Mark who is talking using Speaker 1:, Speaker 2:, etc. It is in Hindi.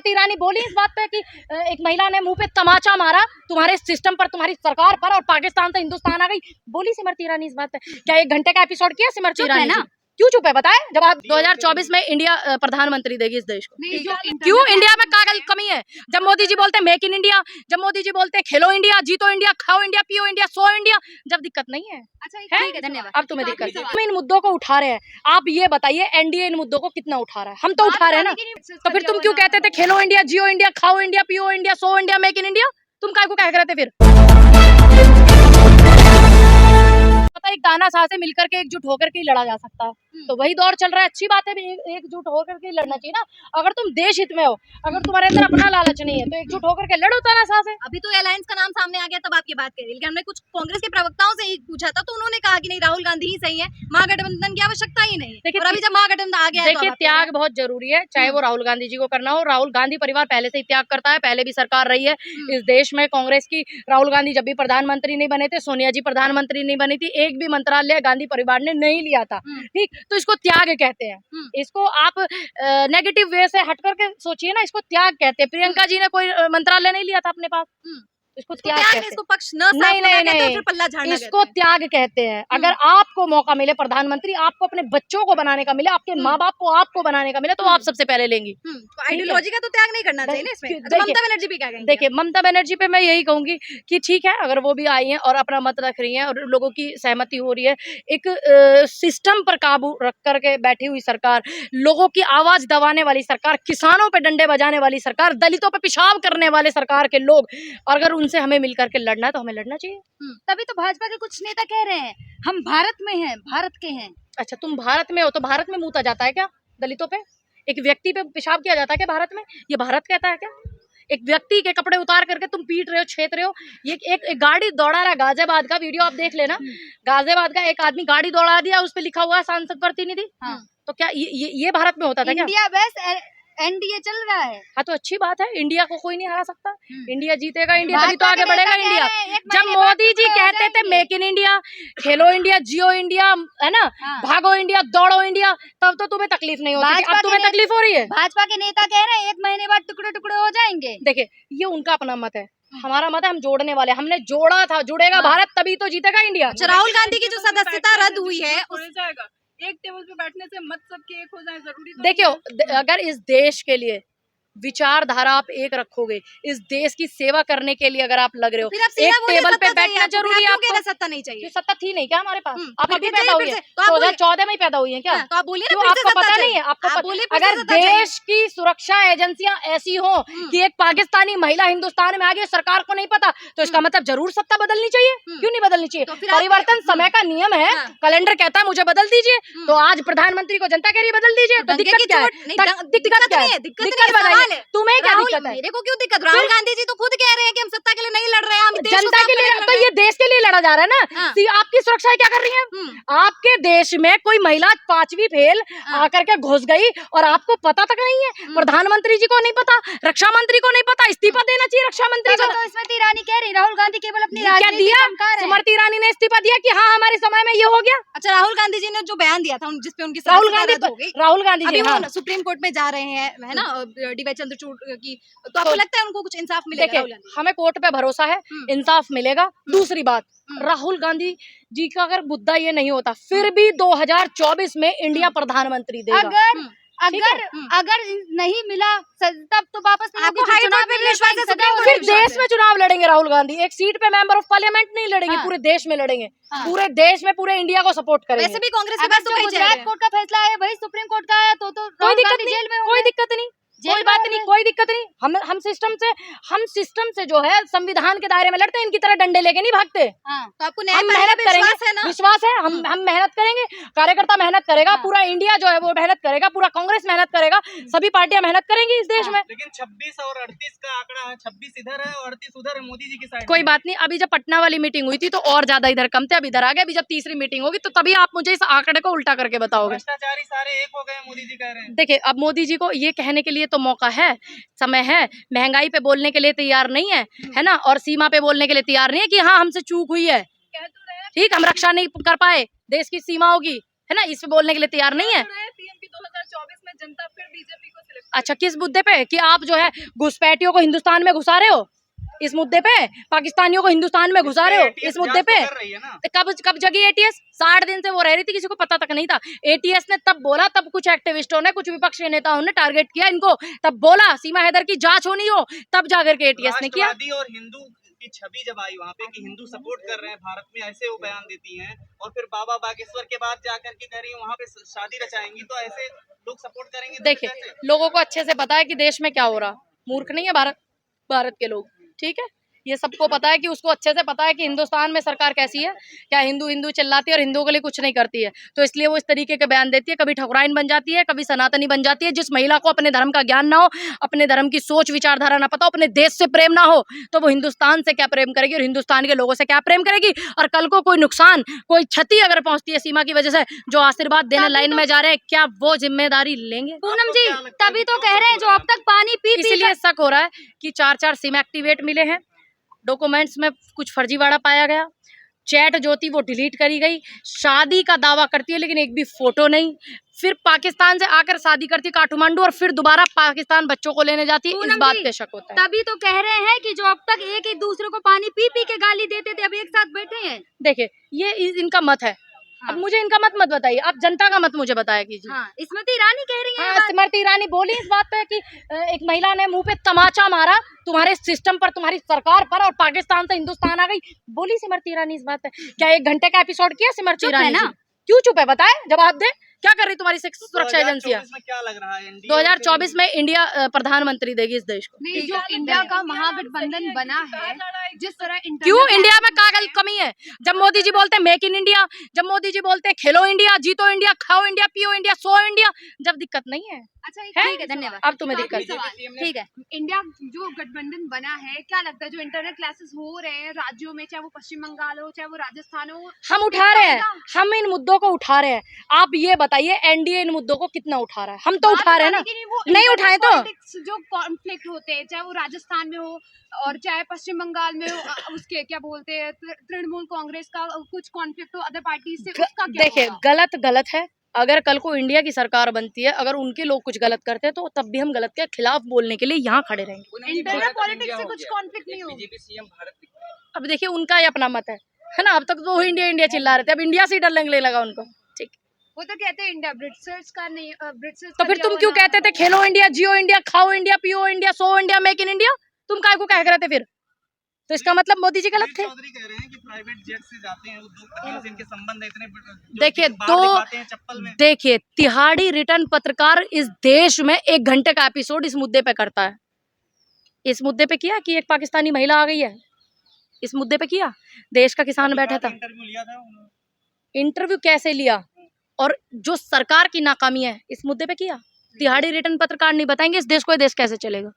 Speaker 1: स्मृति ईरानी बोली इस बात पे कि एक महिला ने मुंह पे तमाचा मारा तुम्हारे सिस्टम पर, तुम्हारी सरकार पर, और पाकिस्तान से हिंदुस्तान आ गई। बोली स्मृति ईरानी इस बात पे? क्या 1 घंटे का एपिसोड किया स्मृति ईरानी ना? क्यों चुप है बताए? जब आप 2024 में इंडिया प्रधानमंत्री देगी इस देश को, क्यों इंडिया में क्या कमी है? जब मोदी जी बोलते हैं मेक इन इंडिया, जब मोदी जी बोलते हैं खेलो इंडिया, जीतो इंडिया, खाओ इंडिया, पियो इंडिया, सो इंडिया, जब दिक्कत नहीं है। अच्छा ठीक है, धन्यवाद। अब तुम्हें दिक्कत है, हम इन मुद्दों को उठा रहे हैं। आप ये बताइए एनडीए इन मुद्दों को कितना उठा रहा है? हम तो उठा रहे हैं ना। तो फिर तुम क्यों कहते थे खेलो इंडिया, जियो इंडिया, खाओ इंडिया, पियो India, so India, make in India? तुम काय को कह रहे थे फिर? एक गाना सा से मिलकर के एकजुट होकर के ही लड़ा जा सकता है, तो वही दौर चल रहा है। अच्छी बात है, एकजुट होकर के लड़ना चाहिए ना। अगर तुम देश हित में हो, अगर तुम्हारे अंदर अपना लालच नहीं है, तो एकजुट होकर के लड़ो तानाशाह से।
Speaker 2: अभी तो अलायंस का नाम सामने आ गया तब आप ये बात कह रही, लेकिन हमने कुछ कांग्रेस के प्रवक्ताओं से ही पूछा था, तो उन्होंने कहा कि नहीं, राहुल गांधी ही सही है, महागठबंधन की आवश्यकता ही नहीं। देखिए, और अभी जब महागठबंधन आ गया है,
Speaker 1: देखिए त्याग बहुत जरूरी है, चाहे वो राहुल गांधी जी को करना हो। राहुल गांधी परिवार पहले से ही त्याग करता है, पहले भी सरकार रही है इस देश में कांग्रेस की। राहुल गांधी जब भी प्रधानमंत्री नहीं बने थे, सोनिया जी प्रधानमंत्री नहीं बनी थी, एक भी मंत्रालय गांधी परिवार ने नहीं लिया था, ठीक? तो इसको त्याग कहते हैं। इसको आप नेगेटिव वे से हट करके सोचिए ना, इसको त्याग कहते हैं। प्रियंका जी ने कोई मंत्रालय नहीं लिया था अपने पास, इसको त्याग कहते हैं।
Speaker 2: इसको पक्ष न नहीं, फिर पल्ला झाड़ना
Speaker 1: इसको त्याग कहते हैं। अगर आपको मौका मिले प्रधानमंत्री, आपको अपने बच्चों को बनाने का मिले, आपके माँ बाप को आपको बनाने का मिले, तो आप सबसे पहले लेंगी।
Speaker 2: आइडियोलॉजी का तो त्याग नहीं करना चाहिए ना इसमें। ममता बनर्जी भी क्या कहेंगी?
Speaker 1: देखिए ममता बनर्जी पे मैं यही कहूंगी कि ठीक है, अगर वो भी आई हैं और अपना मत रख रही हैं और लोगों की सहमति हो रही है, एक सिस्टम पर काबू रख करके बैठी हुई सरकार, लोगों की आवाज दबाने वाली सरकार, किसानों पे डंडे बजाने वाली सरकार, दलितों पे पेशाब करने वाले सरकार के लोग, अगर उनसे हमें मिलकर के लड़ना है तो हमें लड़ना चाहिए।
Speaker 2: तभी तो भाजपा के कुछ नेता कह रहे हैं हम भारत में हैं, भारत के हैं।
Speaker 1: अच्छा, तुम भारत में हो तो भारत में मूता जाता है क्या दलितों पे? एक व्यक्ति पे पेशाब किया जाता है क्या भारत में? ये भारत कहता है क्या? एक व्यक्ति के कपड़े उतार करके तुम पीट रहे हो, छेद रहे हो। ये एक गाड़ी दौड़ा रहा, गाजियाबाद का वीडियो आप देख लेना। गाजियाबाद का एक आदमी गाड़ी दौड़ा दिया, उस पर लिखा हुआ है सांसद प्रतिनिधि। तो क्या ये भारत में होता था क्या?
Speaker 2: इंडिया बेस्ट एनडीए चल रहा है।
Speaker 1: हाँ तो अच्छी बात है, इंडिया को कोई नहीं हरा सकता। इंडिया जीतेगा, इंडिया तभी तो आगे बढ़ेगा इंडिया। जब मोदी जी कहते थे make in India, Khelo India, Jio India, है ना, भागो इंडिया, दौड़ो इंडिया, तब तो तुम्हें तकलीफ नहीं होती। अब तुम्हें तकलीफ हो रही है।
Speaker 2: भाजपा के नेता कह रहे हैं 1 महीने बाद टुकड़े टुकड़े हो जाएंगे।
Speaker 1: देखिए ये उनका अपना मत है, हमारा मत है, हम जोड़ने वाले। हमने जोड़ा था, जुड़ेगा भारत, तभी तो जीतेगा इंडिया।
Speaker 2: राहुल गांधी की जो सदस्यता रद्द हुई है,
Speaker 3: एक टेबल पे बैठने से मत सबके एक हो जाए जरूरी तो
Speaker 1: देखिए, अगर इस देश के लिए विचारधारा आप एक रखोगे, इस देश की सेवा करने के लिए अगर आप लग रहे हो, एक टेबल पे बैठना जरूरी है। आपको
Speaker 2: सत्ता नहीं चाहिए?
Speaker 1: सत्ता थी नहीं क्या हमारे पास? आप अभी पैदा हुई है, 2014 में ही पैदा हुई है क्या?
Speaker 2: तो आप बोलिए ना,
Speaker 1: आपको पता नहीं है? आपको अगर देश की सुरक्षा एजेंसियां ऐसी हो कि एक पाकिस्तानी महिला हिंदुस्तान में आ गई, सरकार को नहीं पता, तो इसका मतलब जरूर सत्ता बदलनी चाहिए। क्यों नहीं बदलनी चाहिए? परिवर्तन समय का नियम है, कैलेंडर कहता है मुझे बदल दीजिए, तो आज प्रधानमंत्री को जनता कह रही बदल दीजिए, तो दिक्कत क्या है? दिक्कत क्या है? दिक्कत बताइए, तुम्हें क्या दिक्कत है?
Speaker 2: मेरे को क्यों दिक्कत? राहुल गांधी जी तो खुद कह रहे हैं कि हम सत्ता के लिए नहीं लड़ रहे हैं, हम
Speaker 1: जनता के लिए। तो ये देश के लिए लड़ा जा रहा है ना। आपकी सुरक्षा क्या कर रही है? आपके देश में कोई महिला 5वीं फेल आकर के घुस गई और आपको पता तक नहीं है। प्रधानमंत्री जी को नहीं पता, रक्षा मंत्री को नहीं पता, इस्तीफा देना चाहिए रक्षा मंत्री को।
Speaker 2: तो स्मृति ईरानी कह रही राहुल गांधी केवल अपनी
Speaker 1: क्या दिया? स्मृति ईरानी ने इस्तीफा दिया कि हाँ हमारे समय में ये हो गया।
Speaker 2: अच्छा, राहुल गांधी जी ने जो बयान दिया था जिसपे उनकी
Speaker 1: राहुल गांधी जी
Speaker 2: सुप्रीम कोर्ट में जा रहे हैं, है ना, डी.वाई. चंद्रचूड़ की, तो आपको लगता है उनको कुछ इंसाफ मिलेगा?
Speaker 1: देखिए हमें कोर्ट पे भरोसा है, इंसाफ मिलेगा। दूसरी बात, राहुल गांधी जी का अगर मुद्दा ये नहीं होता, फिर भी 2024 में इंडिया प्रधानमंत्री देगा।
Speaker 2: अगर नहीं मिला तब तो वापस
Speaker 1: फिर देश में चुनाव लड़ेंगे राहुल गांधी। एक सीट पे मेंबर ऑफ पार्लियामेंट नहीं लड़ेंगे, पूरे देश में लड़ेंगे। पूरे देश में पूरे इंडिया को सपोर्ट करेंगे।
Speaker 2: वैसे भी कांग्रेस के पास गुजरात कोर्ट का फैसला है, वही सुप्रीम कोर्ट का है, तो
Speaker 1: कोई दिक्कत नहीं, कोई दिक्कत नहीं, कोई बात नहीं, कोई दिक्कत नहीं। हम सिस्टम से जो है संविधान के दायरे में लड़ते हैं, इनकी तरह डंडे लेके नहीं भागते।
Speaker 2: तो आपको
Speaker 1: मेहनत करेंगे, विश्वास है, हम मेहनत करेंगे, कार्यकर्ता मेहनत करेगा, पूरा इंडिया जो है वो मेहनत करेगा, पूरा कांग्रेस मेहनत करेगा, सभी पार्टियां मेहनत करेंगी इस देश में।
Speaker 3: लेकिन 26 और 38 का आंकड़ा है, 26 इधर है और 38 उधर है, मोदी जी की साइड।
Speaker 1: कोई बात नहीं, अभी जब पटना वाली मीटिंग हुई थी तो और ज्यादा इधर कम थे, अब इधर आ गए। अभी जब तीसरी मीटिंग होगी तो तभी आप मुझे इस आंकड़े को उल्टा करके बताओगे।
Speaker 3: भ्रष्टाचारी सारे एक हो गए, मोदी जी कह रहे हैं।
Speaker 1: देखिए अब मोदी जी को ये कहने के लिए तो मौका है, समय है। महंगाई पे बोलने के लिए तैयार नहीं है ना, और सीमा पे बोलने के लिए तैयार नहीं है कि हाँ हमसे चूक हुई है, ठीक, हम रक्षा नहीं कर पाए देश की सीमाओं की, है ना, इस पे बोलने के लिए तैयार नहीं है।
Speaker 2: कि 2024 में जनता फिर बीजेपी को सिलेक्ट।
Speaker 1: अच्छा, किस मुद्दे पे? कि आप जो है घुसपैठियों को हिंदुस्तान में घुसा रहे हो, इस मुद्दे पे? पाकिस्तानियों को हिंदुस्तान में घुसा रहे हो, इस मुद्दे पे? कब जगी एटीएस? 60 दिन से वो रह रही थी, किसी को पता तक नहीं था। एटीएस ने तब बोला, तब कुछ एक्टिविस्टों ने, कुछ विपक्षी नेताओं ने टारगेट किया इनको, तब बोला सीमा हैदर की जांच होनी हो, तब जाकर के एटीएस ने किया।
Speaker 3: और हिंदू की छवि जब आई वहाँ पे कि हिंदू सपोर्ट कर रहे हैं भारत में, ऐसे वो बयान देती हैं, और फिर बाबा बागेश्वर के बाद जाकर के कह रही है वहाँ पे शादी रचाएंगी, तो ऐसे लोग सपोर्ट करेंगे?
Speaker 1: देखिए, लोगों को अच्छे से पता है कि देश में क्या हो रहा, मूर्ख नहीं है भारत के लोग, ठीक है? ये सबको पता है कि उसको अच्छे से पता है कि हिंदुस्तान में सरकार कैसी है, क्या हिंदू हिंदू चिल्लाती है और हिंदुओं के लिए कुछ नहीं करती है, तो इसलिए वो इस तरीके के बयान देती है। कभी ठकुराइन बन जाती है, कभी सनातनी बन जाती है। जिस महिला को अपने धर्म का ज्ञान ना हो, अपने धर्म की सोच विचारधारा ना पता हो, अपने देश से प्रेम ना हो, तो वो हिंदुस्तान से क्या प्रेम करेगी और हिंदुस्तान के लोगों से क्या प्रेम करेगी? और कल को कोई नुकसान, कोई क्षति अगर पहुंचती है सीमा की वजह से, जो आशीर्वाद देने लाइन में जा रहे हैं, क्या वो जिम्मेदारी लेंगे?
Speaker 2: पूनम जी, तभी तो कह रहे हैं जो अब तक पानी पी
Speaker 1: इसलिए शक हो रहा है कि 4 सिम एक्टिवेट मिले हैं, डॉक्यूमेंट्स में कुछ फर्जीवाड़ा पाया गया, चैट जो थी वो डिलीट करी गई, शादी का दावा करती है लेकिन एक भी फोटो नहीं, फिर पाकिस्तान से आकर शादी करती काठमांडू और फिर दोबारा पाकिस्तान बच्चों को लेने जाती है। इस बात पे शक होता है।
Speaker 2: तभी तो कह रहे हैं कि जो अब तक एक ही दूसरे को पानी पी पी के गाली देते थे, अब एक साथ बैठे हैं।
Speaker 1: देखिए, ये इनका मत है। हाँ। अब मुझे इनका मत बताइए, आप जनता का मत मुझे बताया कीजिए।
Speaker 2: हाँ, स्मृति ईरानी कह रही है।
Speaker 1: हाँ, स्मृति ईरानी बोली इस बात पे कि एक महिला ने मुंह पे तमाचा मारा तुम्हारे सिस्टम पर, तुम्हारी सरकार पर, और पाकिस्तान से हिंदुस्तान आ गई। बोली स्मृति ईरानी इस बात पे। क्या 1 घंटे का एपिसोड किया स्मृति ईरानी ने? क्यों चुप है? बताए, जवाब दे। क्या कर रही तुम्हारी सुरक्षा एजेंसियां?
Speaker 3: क्या लग रहा है
Speaker 1: 2024 में इंडिया प्रधानमंत्री देगी इस देश को।
Speaker 2: नहीं, जो इंडिया का महागठबंधन बना है, जिस तरह
Speaker 1: क्यों इंडिया में क्या कमी है? जब मोदी जी बोलते हैं मेक इन इंडिया, जब मोदी जी बोलते हैं खेलो इंडिया, जीतो इंडिया, खाओ इंडिया, पियो इंडिया, सो इंडिया, जब दिक्कत नहीं है।
Speaker 2: अच्छा, ठीक है, धन्यवाद।
Speaker 1: अब तुम्हें दिक्कत है,
Speaker 2: ठीक है। इंडिया जो गठबंधन बना है, क्या लगता है जो इंटरनेट क्लासेस हो रहे हैं राज्यों में, चाहे वो पश्चिम बंगाल हो, चाहे वो राजस्थान हो,
Speaker 1: हम उठा रहे हैं, हम इन मुद्दों को उठा रहे हैं। आप ये बताइए एनडीए इन मुद्दों को कितना उठा रहा है? हम तो उठा रहे हैं ना, नहीं उठाए तो।
Speaker 2: जो कॉन्फ्लिक्ट होते हैं, चाहे वो राजस्थान में हो और चाहे पश्चिम बंगाल में हो, उसके क्या बोलते हैं, तृणमूल कांग्रेस का कुछ कॉन्फ्लिक्ट हो अदर पार्टी से, उसका क्या? देखिए,
Speaker 1: गलत है। अगर कल को इंडिया की सरकार बनती है, अगर उनके लोग कुछ गलत करते हैं, तो तब भी हम गलत के खिलाफ बोलने के लिए यहाँ खड़े रहेंगे।
Speaker 2: इंटरनल पॉलिटिक्स से कुछ कॉन्फ्लिक्ट नहीं हो।
Speaker 3: BJP CM Bharat.
Speaker 1: अब देखिए, उनका ही अपना मत है ना? अब तक तो इंडिया इंडिया चिल्ला रहे थे, अब इंडिया से डर लगने लगा उनको। ठीक,
Speaker 2: वो तो कहते हैं इंडिया ब्रिटिशर्स का नहीं, ब्रिटिशर्स
Speaker 1: तो फिर तुम क्यों कहते थे खेलो इंडिया, जियो इंडिया, खाओ इंडिया, पियो India, so India, make in India? तुम काय को कह रहे थे फिर? तो इसका मतलब मोदी जी गलत थे।
Speaker 3: चौधरी कह रहे हैं कि प्राइवेट जेट से जाते हैं उद्योगपतियों से, इनके संबंध है इतने।
Speaker 1: देखिए, तिहाड़ी रिटर्न पत्रकार इस देश में 1 घंटे का एपिसोड इस मुद्दे पे करता है। इस मुद्दे पे किया कि एक पाकिस्तानी महिला आ गई है, इस मुद्दे पे किया। देश का किसान बैठा था, इंटरव्यू कैसे लिया, और जो सरकार की नाकामी है इस मुद्दे पे किया। तिहाड़ी रिटर्न पत्रकार नहीं बताएंगे इस देश को, ये देश कैसे चलेगा?